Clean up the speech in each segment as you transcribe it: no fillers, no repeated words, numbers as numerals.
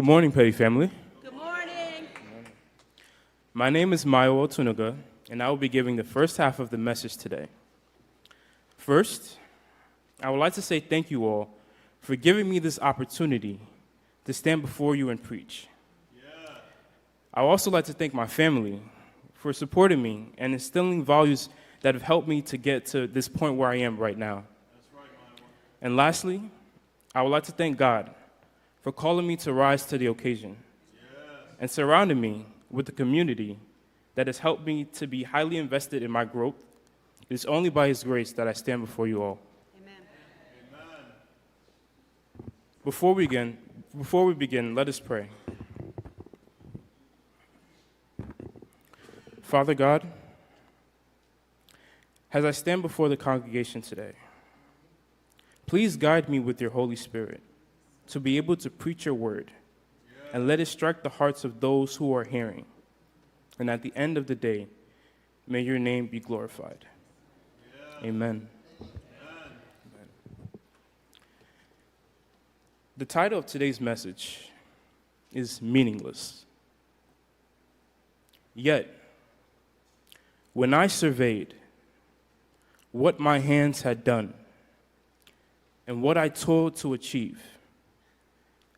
Good morning, Peddie family. Good morning. My name is Mayowa Otunuga, and I will be giving the first half of the message today. First, I would like to say thank you all for giving me this opportunity to stand before you and preach. I would also like to thank my family for supporting me and instilling values that have helped me to get to this point where I am right now. And lastly, I would like to thank God for calling me to rise to the occasion and surrounding me with a community that has helped me to be highly invested in my growth. It is only by His grace that I stand before you all. Amen. Before we begin, let us pray. Father God, as I stand before the congregation today, please guide me with your Holy Spirit to be able to preach your word, and let it strike the hearts of those who are hearing. And at the end of the day, may your name be glorified. Amen. The title of today's message is Meaningless. Yet, when I surveyed what my hands had done and what I toiled to achieve,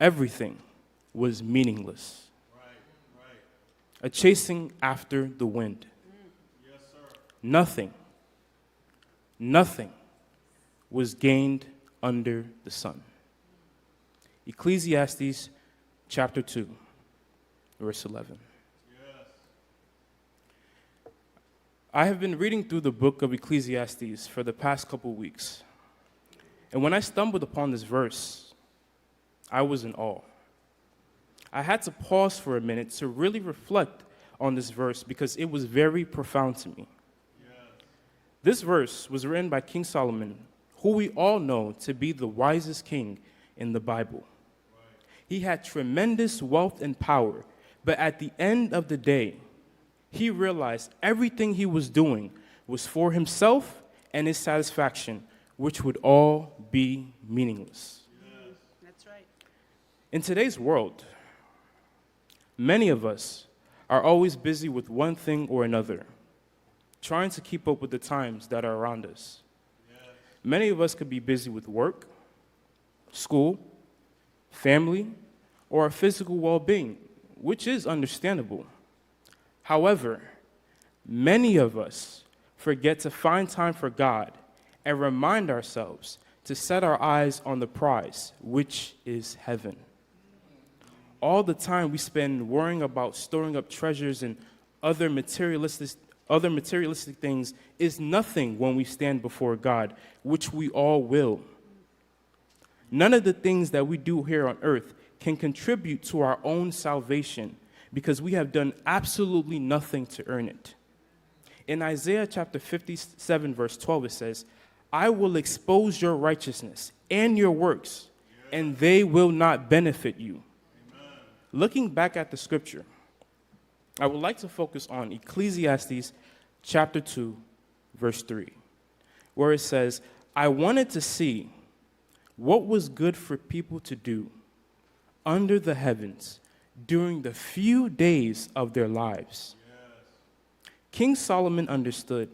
everything was meaningless. A chasing after the wind. Yes, sir. Nothing was gained under the sun. Ecclesiastes chapter 2, verse 11. Yes. I have been reading through the book of Ecclesiastes for the past couple weeks. And when I stumbled upon this verse, I was in awe. I had to pause for a minute to really reflect on this verse because it was very profound to me. Yes. This verse was written by King Solomon, who we all know to be the wisest king in the Bible. Right. He had tremendous wealth and power, but at the end of the day, he realized everything he was doing was for himself and his satisfaction, which would all be meaningless. Yes. That's right. In today's world, many of us are always busy with one thing or another, trying to keep up with the times that are around us. Yes. Many of us could be busy with work, school, family, or our physical well-being, which is understandable. However, many of us forget to find time for God and remind ourselves to set our eyes on the prize, which is heaven. All the time we spend worrying about storing up treasures and other materialistic things is nothing when we stand before God, which we all will. None of the things that we do here on earth can contribute to our own salvation because we have done absolutely nothing to earn it. In Isaiah chapter 57, verse 12, it says, I will expose your righteousness and your works, and they will not benefit you. Amen. Looking back at the scripture, I would like to focus on Ecclesiastes chapter 2, verse 3, where it says, I wanted to see what was good for people to do under the heavens during the few days of their lives. Yes. King Solomon understood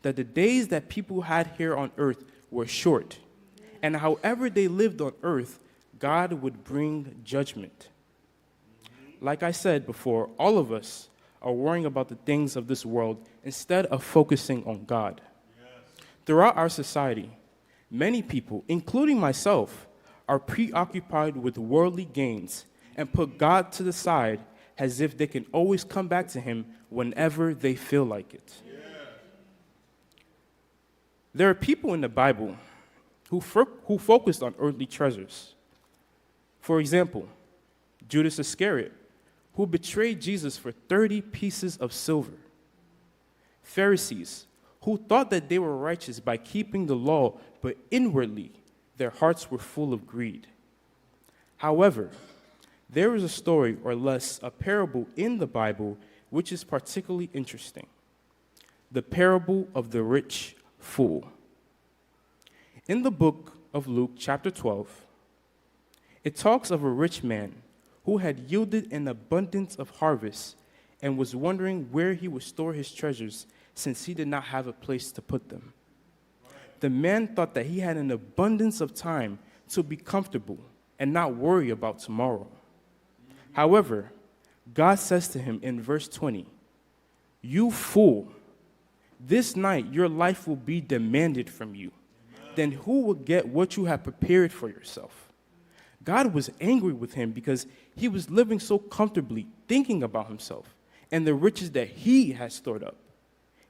that the days that people had here on earth were short, and however they lived on earth, God would bring judgment. Like I said before, all of us are worrying about the things of this world instead of focusing on God. Yes. Throughout our society, many people, including myself, are preoccupied with worldly gains and put God to the side as if they can always come back to Him whenever they feel like it. Yes. There are people in the Bible who focused on earthly treasures. For example, Judas Iscariot, who betrayed Jesus for 30 pieces of silver. Pharisees, who thought that they were righteous by keeping the law, but inwardly their hearts were full of greed. However, there is a story, or less, a parable in the Bible which is particularly interesting. The parable of the rich fool. In the book of Luke, chapter 12, it talks of a rich man who had yielded an abundance of harvest and was wondering where he would store his treasures since he did not have a place to put them. The man thought that he had an abundance of time to be comfortable and not worry about tomorrow. However, God says to him in verse 20, "You fool, this night your life will be demanded from you. Then who will get what you have prepared for yourself?" God was angry with him because he was living so comfortably, thinking about himself and the riches that he had stored up.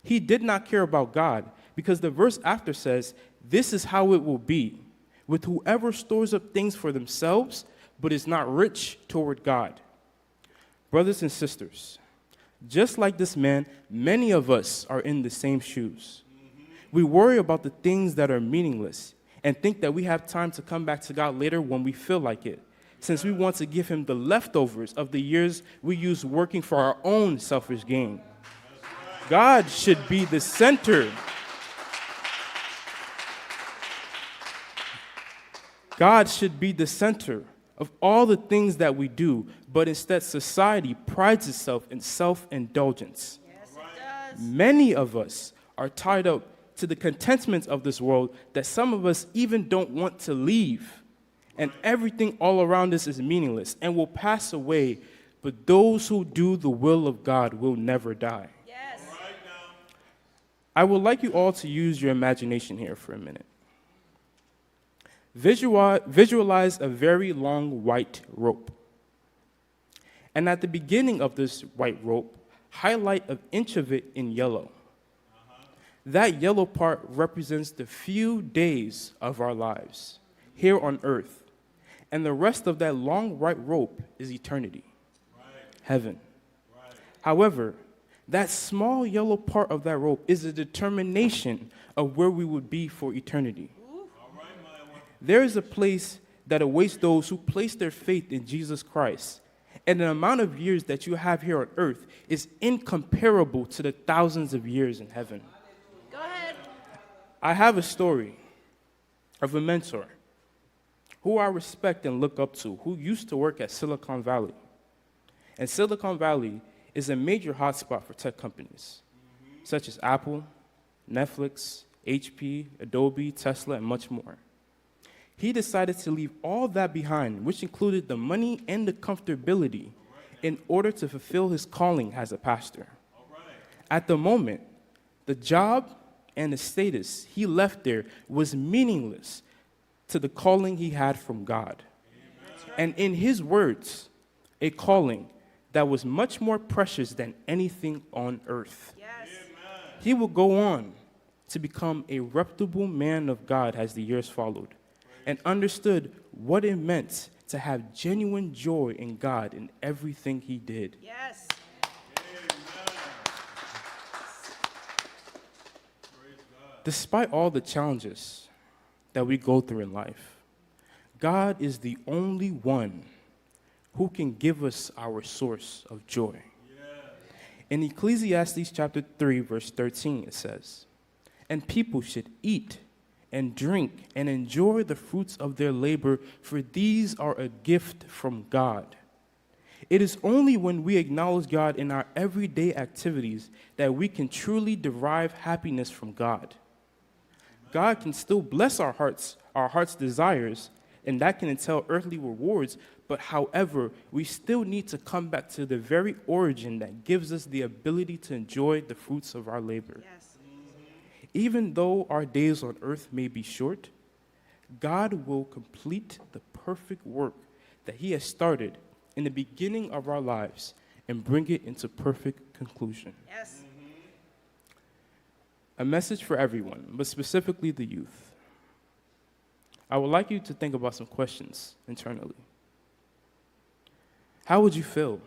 He did not care about God because the verse after says, "This is how it will be with whoever stores up things for themselves but is not rich toward God." Brothers and sisters, just like this man, many of us are in the same shoes. We worry about the things that are meaningless and think that we have time to come back to God later when we feel like it, since we want to give him the leftovers of the years we used working for our own selfish gain. God should be the center. God should be the center of all the things that we do, but instead society prides itself in self-indulgence. Yes, it does. Many of us are tied up to the contentment of this world that some of us even don't want to leave. And everything all around us is meaningless and will pass away, but those who do the will of God will never die. Yes. I would like you all to use your imagination here for a minute. Visualize a very long white rope. And at the beginning of this white rope, highlight an inch of it in yellow. That yellow part represents the few days of our lives here on earth. And the rest of that long white rope is eternity, heaven. However, that small yellow part of that rope is a determination of where we would be for eternity. There is a place that awaits those who place their faith in Jesus Christ. And the amount of years that you have here on earth is incomparable to the thousands of years in heaven. Go ahead. I have a story of a mentor who I respect and look up to, who used to work at Silicon Valley. And Silicon Valley is a major hotspot for tech companies, such as Apple, Netflix, HP, Adobe, Tesla, and much more. He decided to leave all that behind, which included the money and the comfortability, in order to fulfill his calling as a pastor. At the moment, the job and the status he left there was meaningless to the calling he had from God. And in his words, a calling that was much more precious than anything on earth. Yes. He would go on to become a reputable man of God as the years followed, and understood what it meant to have genuine joy in God in everything he did. Yes. Despite all the challenges that we go through in life, God is the only one who can give us our source of joy. In Ecclesiastes chapter 3, verse 13, it says, "And people should eat and drink and enjoy the fruits of their labor, for these are a gift from God." It is only when we acknowledge God in our everyday activities that we can truly derive happiness from God. God can still bless our heart's desires, and that can entail earthly rewards, but however, we still need to come back to the very origin that gives us the ability to enjoy the fruits of our labor. Yes. Even though our days on earth may be short, God will complete the perfect work that he has started in the beginning of our lives and bring it into perfect conclusion. Yes. A message for everyone, but specifically the youth. I would like you to think about some questions internally. How would you feel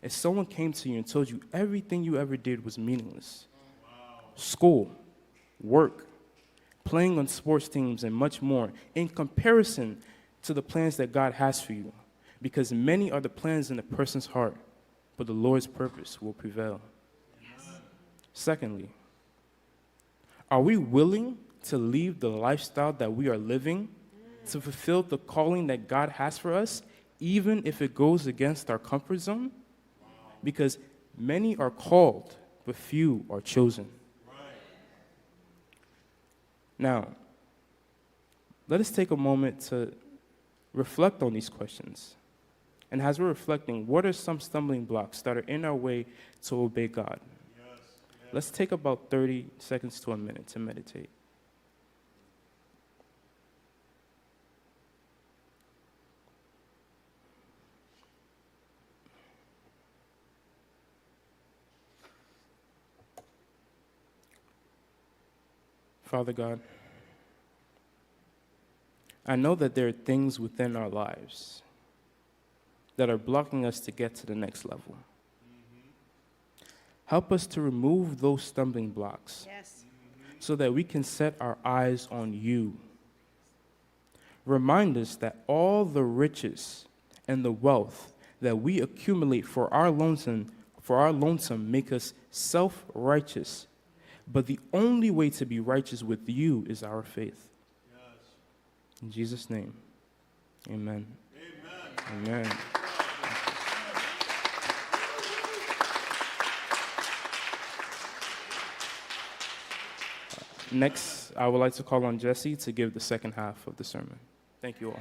if someone came to you and told you everything you ever did was meaningless? School, work, playing on sports teams, and much more, in comparison to the plans that God has for you, because many are the plans in a person's heart, but the Lord's purpose will prevail. Yes. Secondly, are we willing to leave the lifestyle that we are living to fulfill the calling that God has for us, even if it goes against our comfort zone, because many are called, but few are chosen. Now, let us take a moment to reflect on these questions. And as we're reflecting, what are some stumbling blocks that are in our way to obey God? Let's take about 30 seconds to a minute to meditate. Father God, I know that there are things within our lives that are blocking us to get to the next level. Help us to remove those stumbling blocks Yes. so that we can set our eyes on you. Remind us that all the riches and the wealth that we accumulate for our lonesome make us self-righteous. But the only way to be righteous with you is our faith. In Jesus' name, amen. Amen. Next, I would like to call on Jesse to give the second half of the sermon. Thank you all.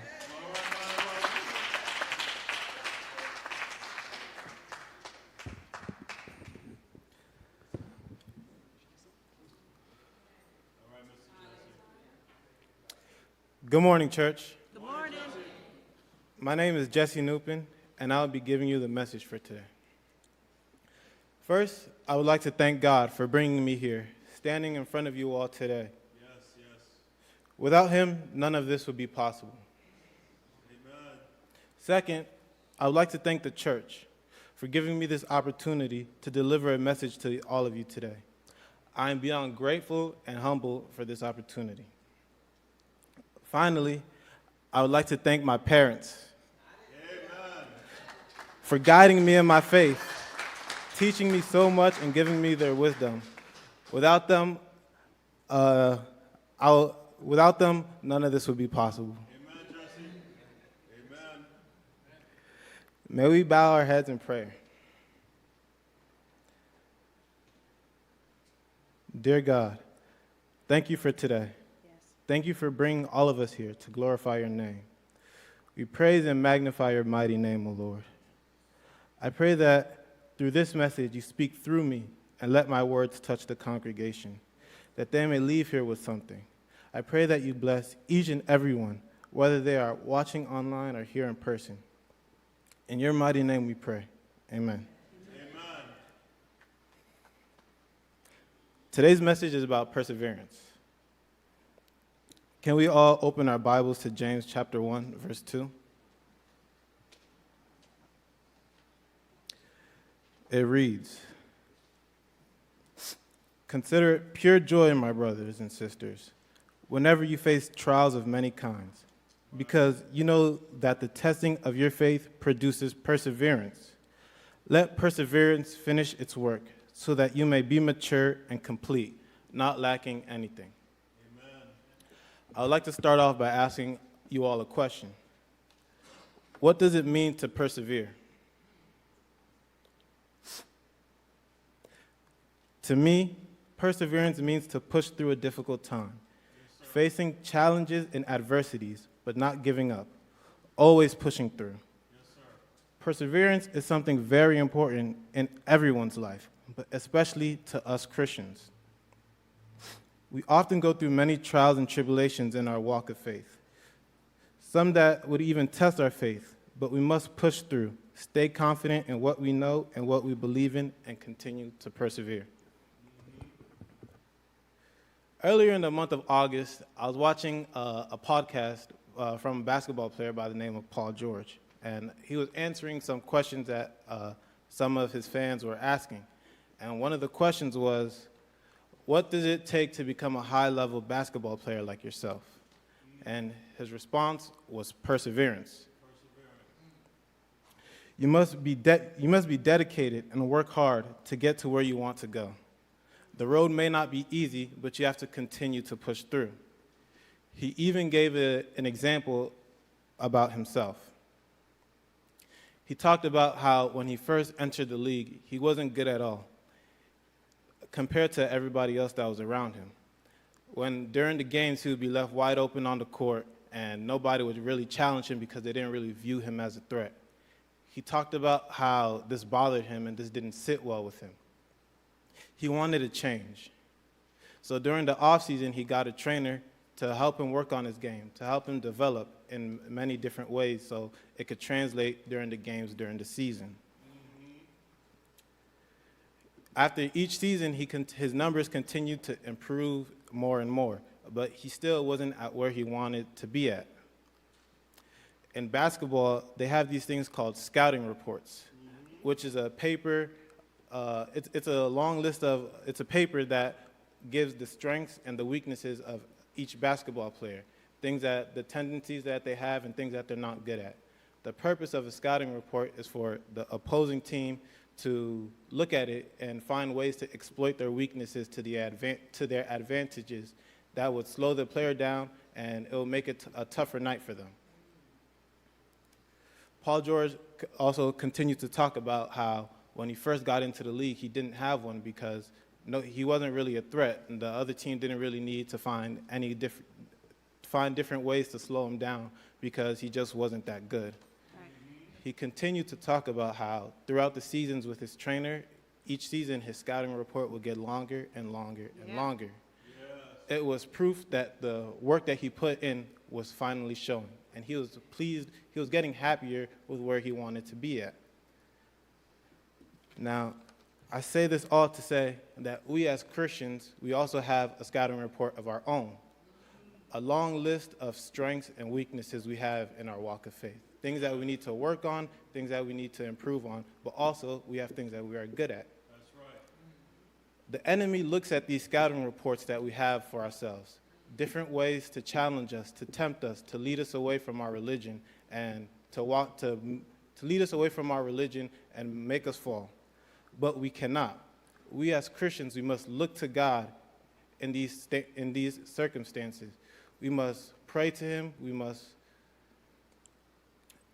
Good morning, church. Good morning. My name is Jesse Noupin, and I'll be giving you the message for today. First, I would like to thank God for bringing me here, standing in front of you all today. Without him, none of this would be possible. Second, I would like to thank the church for giving me this opportunity to deliver a message to all of you today. I am beyond grateful and humble for this opportunity. Finally, I would like to thank my parents for guiding me in my faith, teaching me so much and giving me their wisdom. Without them, none of this would be possible. Amen, Jesse. Amen. May we bow our heads in prayer. Dear God, thank you for today. Thank you for bringing all of us here to glorify your name. We praise and magnify your mighty name, O Lord. I pray that through this message you speak through me and let my words touch the congregation, that they may leave here with something. I pray that you bless each and every one, whether they are watching online or here in person. In your mighty name we pray. Amen. Amen. Today's message is about perseverance. Can we all open our Bibles to James chapter 1, verse 2? It reads, "Consider it pure joy, my brothers and sisters, whenever you face trials of many kinds, because you know that the testing of your faith produces perseverance. Let perseverance finish its work, so that you may be mature and complete, not lacking anything." I would like to start off by asking you all a question. What does it mean to persevere? To me, perseverance means to push through a difficult time, facing challenges and adversities, but not giving up, always pushing through. Perseverance is something very important in everyone's life, but especially to us Christians. We often go through many trials and tribulations in our walk of faith, some that would even test our faith, but we must push through, stay confident in what we know and what we believe in, and continue to persevere. Earlier in the month of August, I was watching a podcast from a basketball player by the name of Paul George, and he was answering some questions that some of his fans were asking. And one of the questions was, what does it take to become a high-level basketball player like yourself? And his response was perseverance. You must be dedicated and work hard to get to where you want to go. The road may not be easy, but you have to continue to push through. He even gave an example about himself. He talked about how when he first entered the league, he wasn't good at all compared to everybody else that was around him. When during the games, he would be left wide open on the court, and nobody would really challenge him because they didn't really view him as a threat. He talked about how this bothered him and this didn't sit well with him. He wanted to change. So during the offseason, he got a trainer to help him work on his game, to help him develop in many different ways so it could translate during the games during the season. After each season, his numbers continued to improve more and more, but he still wasn't at where he wanted to be at. In basketball, they have these things called scouting reports, which is a paper. It's a long list of, it's a paper that gives the strengths and the weaknesses of each basketball player, the tendencies that they have and things that they're not good at. The purpose of a scouting report is for the opposing team to look at it and find ways to exploit their weaknesses to their advantages that would slow the player down, and it will make it a tougher night for them. Paul George also continued to talk about how when he first got into the league, he didn't have one because he wasn't really a threat, and the other team didn't really need to find different ways to slow him down because he just wasn't that good. He continued to talk about how throughout the seasons with his trainer, each season his scouting report would get longer and longer and longer. Yes. It was proof that the work that he put in was finally showing, and he was pleased, he was getting happier with where he wanted to be at. Now, I say this all to say that we as Christians, we also have a scouting report of our own, a long list of strengths and weaknesses we have in our walk of faith. Things that we need to work on, things that we need to improve on, but also we have things that we are good at. That's right. The enemy looks at these scouting reports that we have for ourselves, different ways to challenge us, to tempt us, to lead us away from our religion, and to lead us away from our religion and make us fall. But we cannot. We as Christians, we must look to God in these circumstances. We must pray to him. We must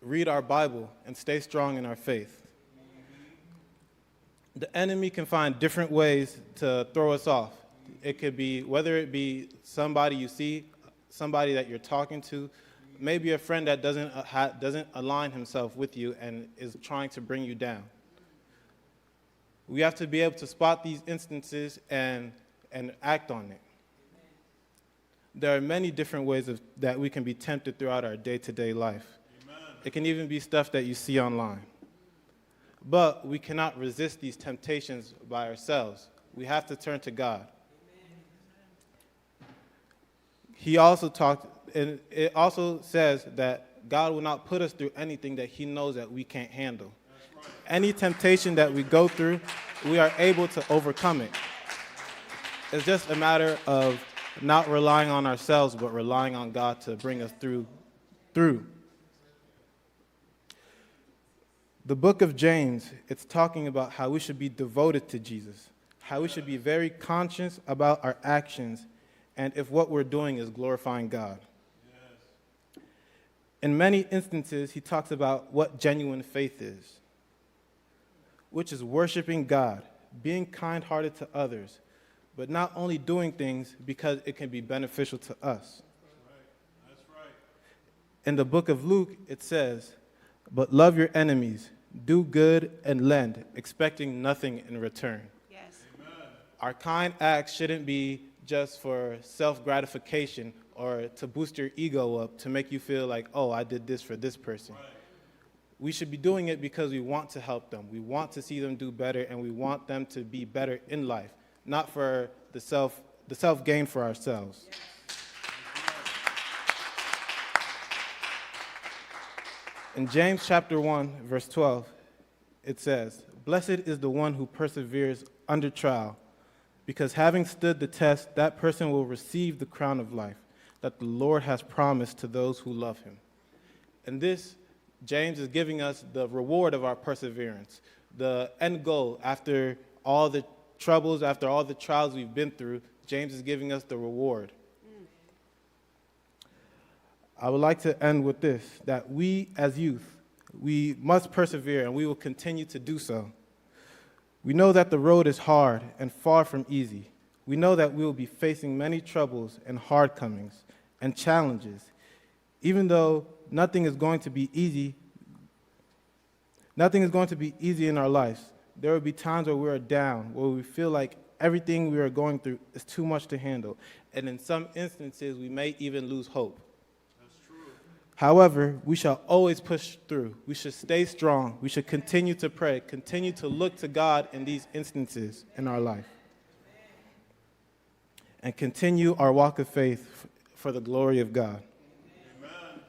read our Bible and stay strong in our faith. The enemy can find different ways to throw us off. It could be, whether it be somebody you see, somebody that you're talking to, maybe a friend that doesn't align himself with you and is trying to bring you down. We have to be able to spot these instances and act on it. There are many different ways that we can be tempted throughout our day-to-day life. Amen. It can even be stuff that you see online. But we cannot resist these temptations by ourselves. We have to turn to God. Amen. He also talked, and it also says that God will not put us through anything that he knows that we can't handle. Right. Any temptation that we go through, we are able to overcome it. It's just a matter of not relying on ourselves, but relying on God to bring us through. The book of James, it's talking about how we should be devoted to Jesus, how we should be very conscious about our actions, and if what we're doing is glorifying God. Yes. In many instances, he talks about what genuine faith is, which is worshiping God, being kind-hearted to others, but not only doing things because it can be beneficial to us. That's right. In the book of Luke, it says, "But love your enemies, do good and lend, expecting nothing in return." Yes. Amen. Our kind acts shouldn't be just for self-gratification or to boost your ego up, to make you feel like, oh, I did this for this person. Right. We should be doing it because we want to help them. We want to see them do better, and we want them to be better in life, not for the self-gain for ourselves. Yes. In James chapter 1, verse 12, it says, "Blessed is the one who perseveres under trial, because having stood the test, that person will receive the crown of life that the Lord has promised to those who love him." And this, James is giving us the reward of our perseverance, the end goal. After all the troubles, after all the trials we've been through, James is giving us the reward. I would like to end with this, that we as youth, we must persevere, and we will continue to do so. We know that the road is hard and far from easy. We know that we will be facing many troubles and hard comings and challenges. Even though nothing is going to be easy in our lives. There will be times where we are down, where we feel like everything we are going through is too much to handle. And in some instances, we may even lose hope. That's true. However, we shall always push through. We should stay strong. We should continue to pray, continue to look to God in these instances in our life, and continue our walk of faith for the glory of God. Amen.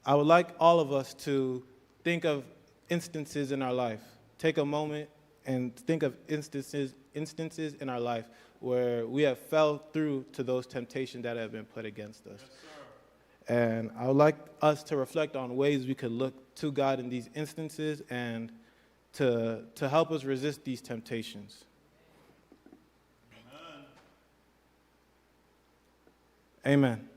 I would like all of us to think of instances in our life. Take a moment and think of instances in our life where we have fell through to those temptations that have been put against us. Yes, sir. And I would like us to reflect on ways we could look to God in these instances and to help us resist these temptations. Amen. Amen.